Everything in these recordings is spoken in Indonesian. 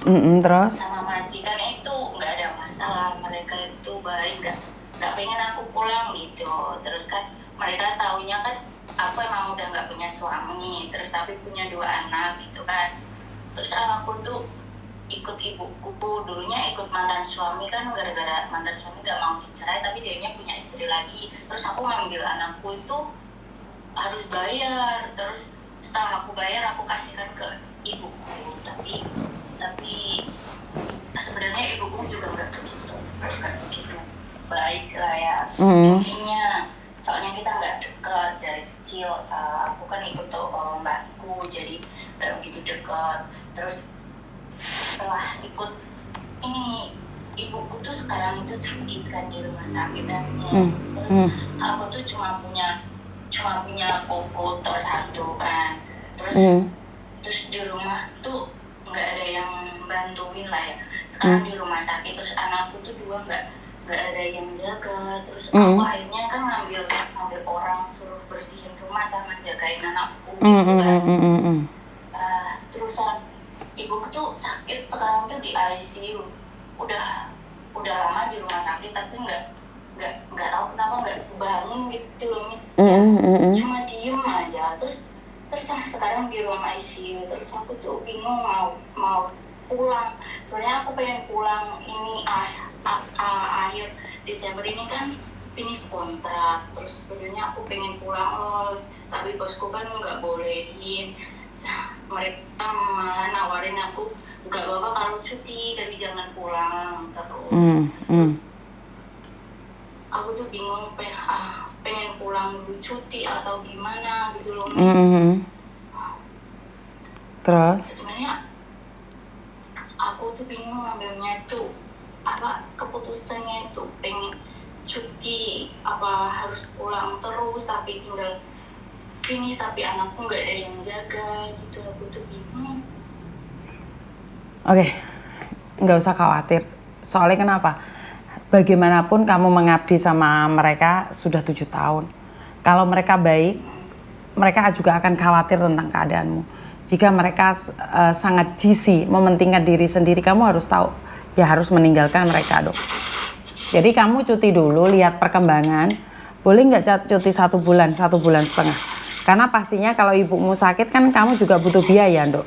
Terus? sama majikan itu nggak ada masalah, mereka itu baik, nggak pengen aku pulang gitu. Terus kan mereka taunya kan aku emang udah nggak punya suami, terus tapi punya 2 anak gitu kan. Terus anakku tuh ikut ibuku, dulunya ikut mantan suami kan, gara-gara mantan suami nggak mau dicerai tapi dianya punya istri lagi. Terus aku ngambil anakku itu harus bayar, terus setelah aku bayar aku kasihkan ke ibuku, tapi sebenarnya ibuku juga nggak begitu baik lah ya intinya, soalnya kita nggak dekat dari kecil. Aku kan ikut mbakku jadi nggak begitu dekat. Terus setelah ikut ini, ibuku tuh sekarang itu sakit kan di rumah sakit dan terus aku tuh cuma punya koko atau satu kan. Terus di rumah tuh nggak ada yang bantuin lah ya. Sekarang di rumah sakit, terus anakku tuh 2 nggak ada yang jaga. Terus aku akhirnya kan ngambil orang suruh bersihin rumah sama jagain anakku gitu kan. Terusan ibuku tuh sakit sekarang tuh di ICU, udah lama di rumah sakit tapi nggak tahu kenapa nggak bangun gitu loh Miss. Cuma diem aja. Terus sekarang di ruang ICU. Terus aku tuh bingung mau pulang. Soalnya aku pengen pulang ini akhir Desember ini kan finish kontrak. Terus sebenarnya aku pengen pulang los, tapi bosku kan nggak bolehin. Mereka malah nawarin aku nggak apa-apa kalau cuti tapi jangan pulang terus. Terus aku tuh bingung pengen pulang dulu cuti atau gimana gitu loh. Terus? Sebenarnya aku tuh bingung ngambilnya itu keputusannya itu pengen cuti apa harus pulang terus tapi tinggal ini tapi anakku nggak ada yang jaga gitu. Aku tuh bingung. Oke, nggak usah khawatir. Soalnya kenapa? Bagaimanapun kamu mengabdi sama mereka sudah 7 tahun. Kalau mereka baik, mereka juga akan khawatir tentang keadaanmu. Jika mereka sangat jisi, mementingkan diri sendiri, kamu harus tahu, ya harus meninggalkan mereka dong. Jadi kamu cuti dulu, lihat perkembangan. Boleh nggak cuti 1 bulan, 1 bulan setengah? Karena pastinya kalau ibumu sakit kan kamu juga butuh biaya, Dok.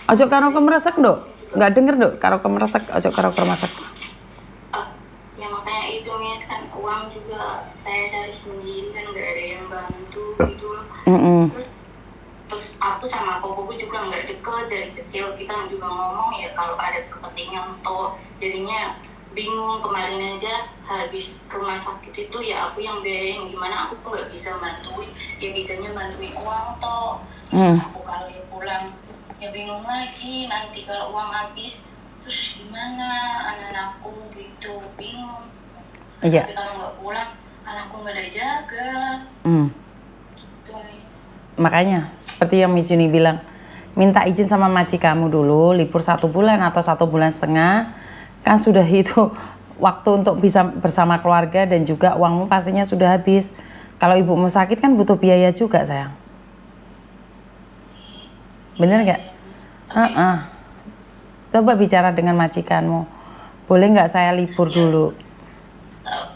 Ojo karo kemeresek, Dok. Nggak denger, Dok, karo kemeresek, ojo karo kemeresek. Ya makanya itu Miss, kan uang juga saya cari sendiri kan nggak ada yang bantu gitu. Terus aku sama kokoku juga nggak deket dari kecil. Kita juga ngomong ya kalau ada kepentingan toh, jadinya bingung. Kemarin aja habis rumah sakit itu ya aku yang biayain, gimana aku nggak bisa bantuin, ya bisanya bantuin uang toh. Terus aku kalau ya pulang ya bingung lagi, nanti kalau uang habis terus gimana anak-anakku gitu, bingung. Iya. Tapi kalau nggak pulang anakku nggak ada jaga. Gitu. Makanya seperti yang Miss Yuni bilang, minta izin sama majikanmu dulu, libur 1 bulan atau 1 bulan setengah, kan sudah itu waktu untuk bisa bersama keluarga dan juga uangmu pastinya sudah habis. Kalau ibumu sakit kan butuh biaya juga sayang. Bener nggak? Coba bicara dengan majikanmu, boleh nggak saya libur dulu?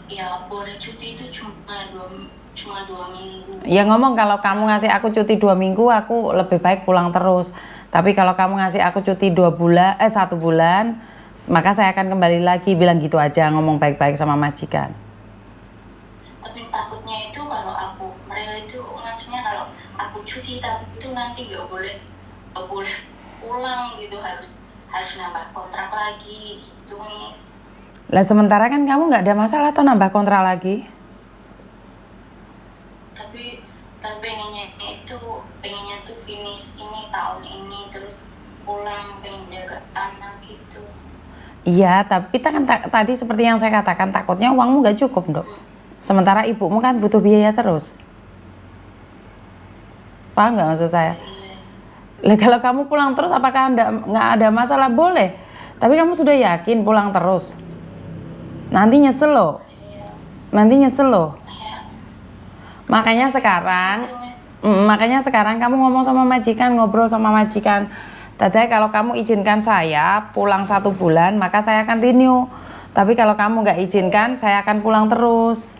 Ya boleh, cuti itu cuma 2 minggu. Ya ngomong kalau kamu ngasih aku cuti 2 minggu, aku lebih baik pulang terus. Tapi kalau kamu ngasih aku cuti 1 bulan, maka saya akan kembali lagi. Bilang gitu aja, ngomong baik-baik sama majikan. Tapi takutnya itu kalau mereka itu ngacunya kalau aku cuti tapi itu nanti nggak boleh pulang gitu, harus nambah kontrak lagi gitu nih. Lah sementara kan kamu nggak ada masalah atau nambah kontrak lagi? Tapi pengennya tuh finish ini tahun ini terus pulang, pengen jaga anak gitu. Iya, tapi kita kan tadi seperti yang saya katakan, takutnya uangmu nggak cukup, Dok. Sementara ibumu kan butuh biaya terus. Paham nggak maksud saya? Lah kalau kamu pulang terus apakah nggak ada masalah? Boleh. Tapi kamu sudah yakin pulang terus? Nanti nyesel loh. Makanya sekarang Makanya sekarang kamu ngomong sama majikan, ngobrol sama majikan. Tadi kalau kamu izinkan saya pulang 1 bulan, maka saya akan renew. Tapi kalau kamu nggak izinkan, saya akan pulang terus.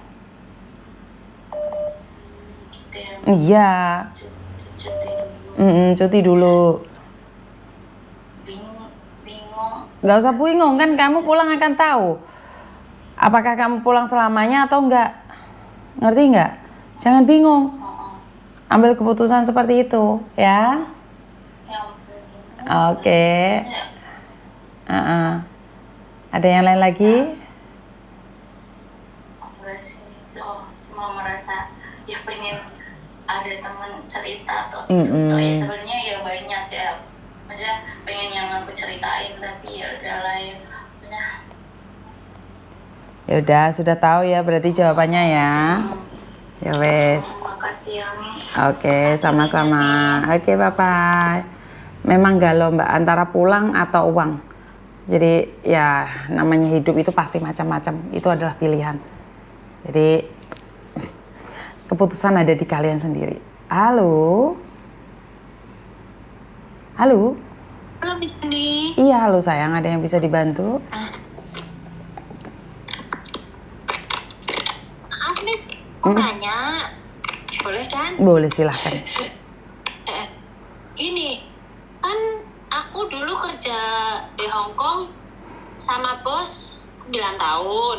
Gitu ya. Iya, cuti dulu. Bingung. Nggak usah bingung kan, kamu pulang akan tahu. Apakah kamu pulang selamanya atau enggak? Ngerti nggak? Jangan bingung. Ambil keputusan seperti itu, ya. Oke. Ada yang lain lagi? Enggak sih, cuma merasa ya pengen ada teman cerita atau ya sebenarnya ya banyak ya, maksudnya pengen yang aku ceritain tapi ya udah lah ya. Ya udah, sudah tahu ya berarti jawabannya ya. Ya wes. Makasih ya Mi. Oke, sama-sama. Oke, bye-bye. Memang galau Mbak antara pulang atau uang. Jadi ya namanya hidup itu pasti macam-macam. Itu adalah pilihan. Jadi keputusan ada di kalian sendiri. Halo. Halo. Halo Miss Andi. Iya, halo sayang. Ada yang bisa dibantu? Maaf Miss, mau nanya. Boleh kan? Boleh, silahkan. Gini, kan aku dulu kerja di Hong Kong sama bos 9 tahun.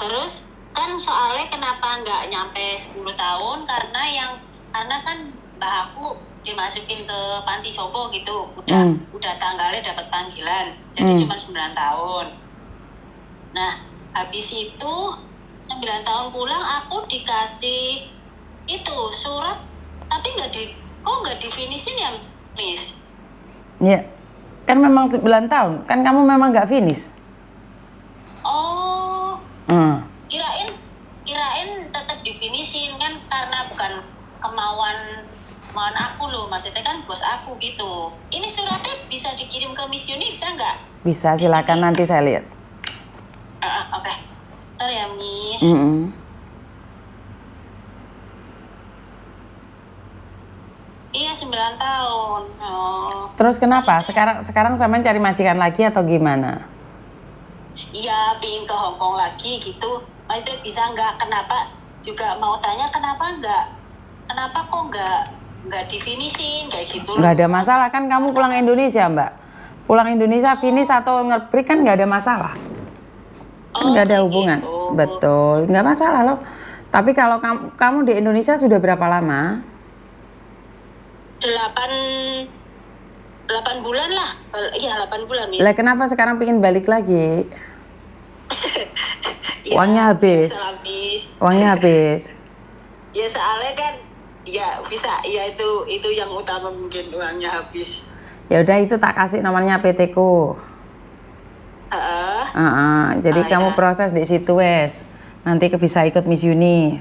Terus kan soalnya kenapa nggak nyampe 10 tahun karena kan mbah aku dimasukin ke panti sopo gitu, udah tanggalnya dapat panggilan, jadi cuma 9 tahun. Nah habis itu 9 tahun pulang aku dikasih itu surat tapi nggak difinishin ya Miss? Ya, kan memang 9 tahun, kan kamu memang nggak finish. Oh, kirain tetap difinishin kan karena bukan kemauan aku loh, maksudnya kan bos aku gitu. Ini suratnya bisa dikirim ke Miss Yuni bisa nggak? Bisa, silakan nanti saya lihat. Oke. Ntar ya Miss. Iya 9 tahun. Oh. Terus kenapa? Sekarang sampean cari majikan lagi atau gimana? Iya, pingin ke Hong Kong lagi gitu. Maksudnya bisa nggak? Kenapa? Juga mau tanya kenapa kok nggak difinishin kayak gitu? Nggak ada masalah kan kamu pulang Indonesia Mbak. Pulang Indonesia finish atau nge-break kan nggak ada masalah. Kan nggak ada hubungan. Gitu. Betul, nggak masalah loh. Tapi kalau kamu di Indonesia sudah berapa lama? 8 bulan lah. Iya 8 bulan Miss. Lah kenapa sekarang pengen balik lagi? Ya, Uangnya habis. Uangnya habis. Ya soalnya kan ya bisa ya itu yang utama mungkin uangnya habis. Ya udah itu tak kasih nomornya PT ku. Jadi kamu proses di situ wes. Nanti bisa ikut Miss Yuni.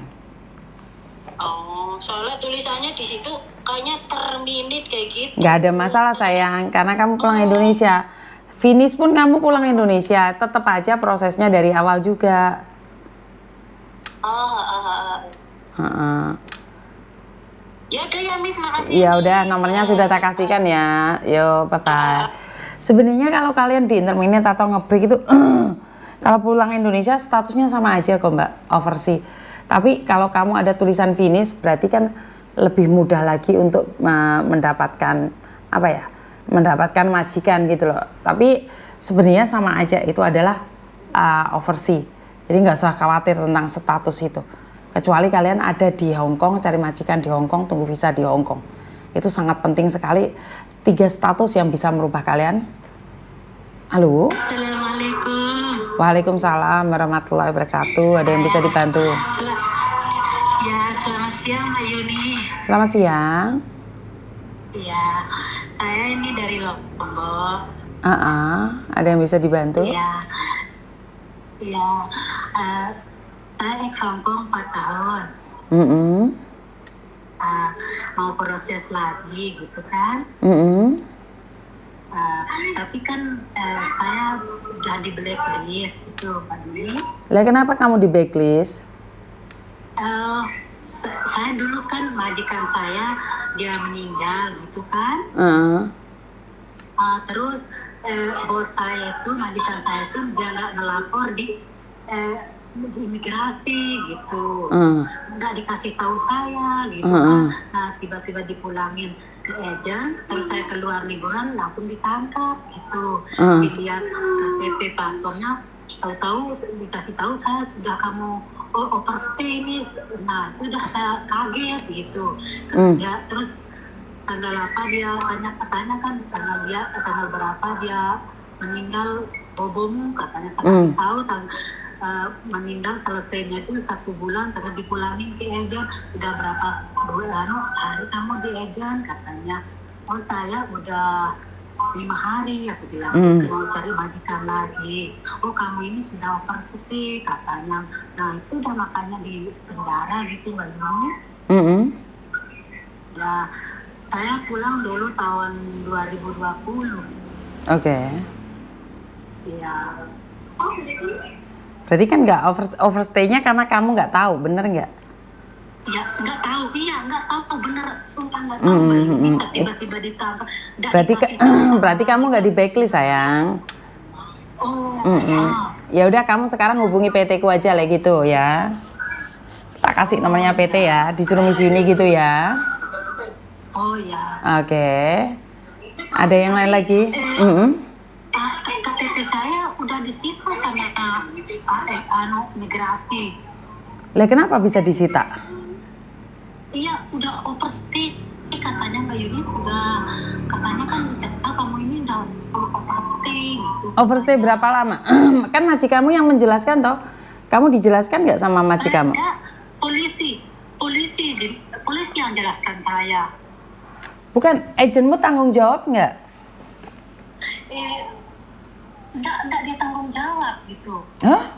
Oh, soalnya tulisannya di situ kayaknya terminit kayak gitu. Nggak ada masalah sayang, karena kamu pulang Indonesia. Finish pun kamu pulang Indonesia, tetap aja prosesnya dari awal juga. Ya udah ya Miss, makasih. Ya udah, nomornya sudah tak kasihkan ya. Yo, bye-bye. Sebenarnya kalau kalian di interminate atau nge-break itu kalau pulang Indonesia statusnya sama aja kok Mbak, overseas. Tapi kalau kamu ada tulisan finish berarti kan lebih mudah lagi untuk mendapatkan mendapatkan majikan gitu loh. Tapi sebenarnya sama aja, itu adalah overseas. Jadi nggak usah khawatir tentang status itu. Kecuali kalian ada di Hong Kong, cari majikan di Hong Kong, tunggu visa di Hong Kong. Itu sangat penting sekali. 3 status yang bisa merubah kalian. Halo? Assalamualaikum. Waalaikumsalam warahmatullahi wabarakatuh. Ada yang bisa dibantu? Ya, selamat siang Mbak Yuni. Selamat siang. Ya, saya ini dari Lombok. Ada yang bisa dibantu? Ya, saya ex Hong Kong 4 tahun. Mau proses lagi gitu kan. Tapi kan saya udah di blacklist gitu Pak Yuni. Lah kenapa kamu di blacklist? saya dulu kan majikan saya dia meninggal gitu kan. Terus bos saya itu, majikan saya itu dia nggak melapor di imigrasi gitu, nggak dikasih tahu saya gitu kan. Nah tiba-tiba dipulangin ke agent, terus saya keluar liburan langsung ditangkap gitu. Dilihat KTP paspornya, tahu-tahu dikasih tahu saya sudah kamu overstay ini. Nah itu udah saya kaget gitu. Ya terus tanggal apa dia tanya kan, tanggal berapa dia meninggal, bobomu katanya. Saya tahu meninggal selesainya itu 1 bulan, terus dipulangin ke agent. Udah berapa bulan hari kamu di agent katanya. Oh saya udah 5 hari, aku bilang. Mau cari majikan lagi. Oh kamu ini sudah overstay katanya. Nah itu udah makanya di penjara gitu bagaimana. Ya saya pulang dulu tahun 2020. Oke. Iya. Berarti kan nggak overstay-nya karena kamu nggak tahu, bener nggak? Ya nggak tahu, nggak tahu bener, sumpah nggak tahu. Bisa tiba-tiba ditangkap. Berarti kamu nggak di blacklist sayang. Ya udah, kamu sekarang hubungi PT ku aja lah gitu ya. Tak kasih nomornya PT ya, disuruh Miss Yuni gitu ya. Oh ya. Oke. Ada yang lain lagi? KTP saya udah disita sama migrasi. Lah kenapa bisa disita? Iya, udah overstay katanya Mbak Yuni, sudah katanya kan kamu ini udah overstay gitu. Overstay berapa lama? Kan majikanmu yang menjelaskan toh. Kamu dijelaskan nggak sama majikanmu? Ada polisi yang jelaskan saya. Bukan, agentmu tanggung jawab nggak? Enggak ditanggung jawab gitu. Hah?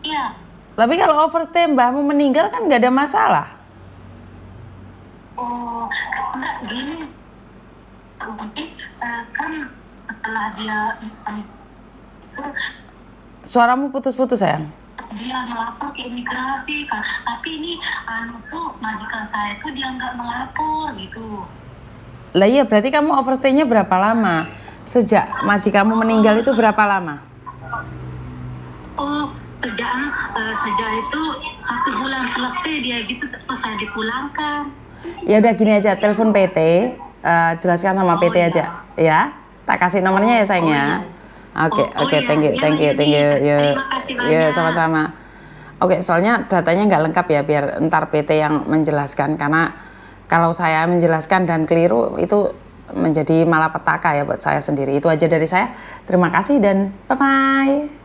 Iya. Tapi kalau overstay mbahmu meninggal kan nggak ada masalah. Oh, enggak gini. Kan setelah dia Suaramu putus-putus sayang. dia melapor ke imigrasi kan, tapi ini tuh majikan saya tuh dia nggak melapor gitu. Lah iya, berarti kamu overstay-nya berapa lama? Sejak majikanmu meninggal itu berapa lama? Oh, sejak itu 1 bulan selesai dia gitu, terus saya dipulangkan. Ya udah gini aja, telepon PT, jelaskan sama PT aja, ya. Tak kasih nomornya ya sayang ya. Oke, thank you. Ya, sama-sama. Oke, soalnya datanya nggak lengkap ya, biar ntar PT yang menjelaskan, karena kalau saya menjelaskan dan keliru itu menjadi malapetaka ya buat saya sendiri. Itu aja dari saya. Terima kasih dan bye-bye.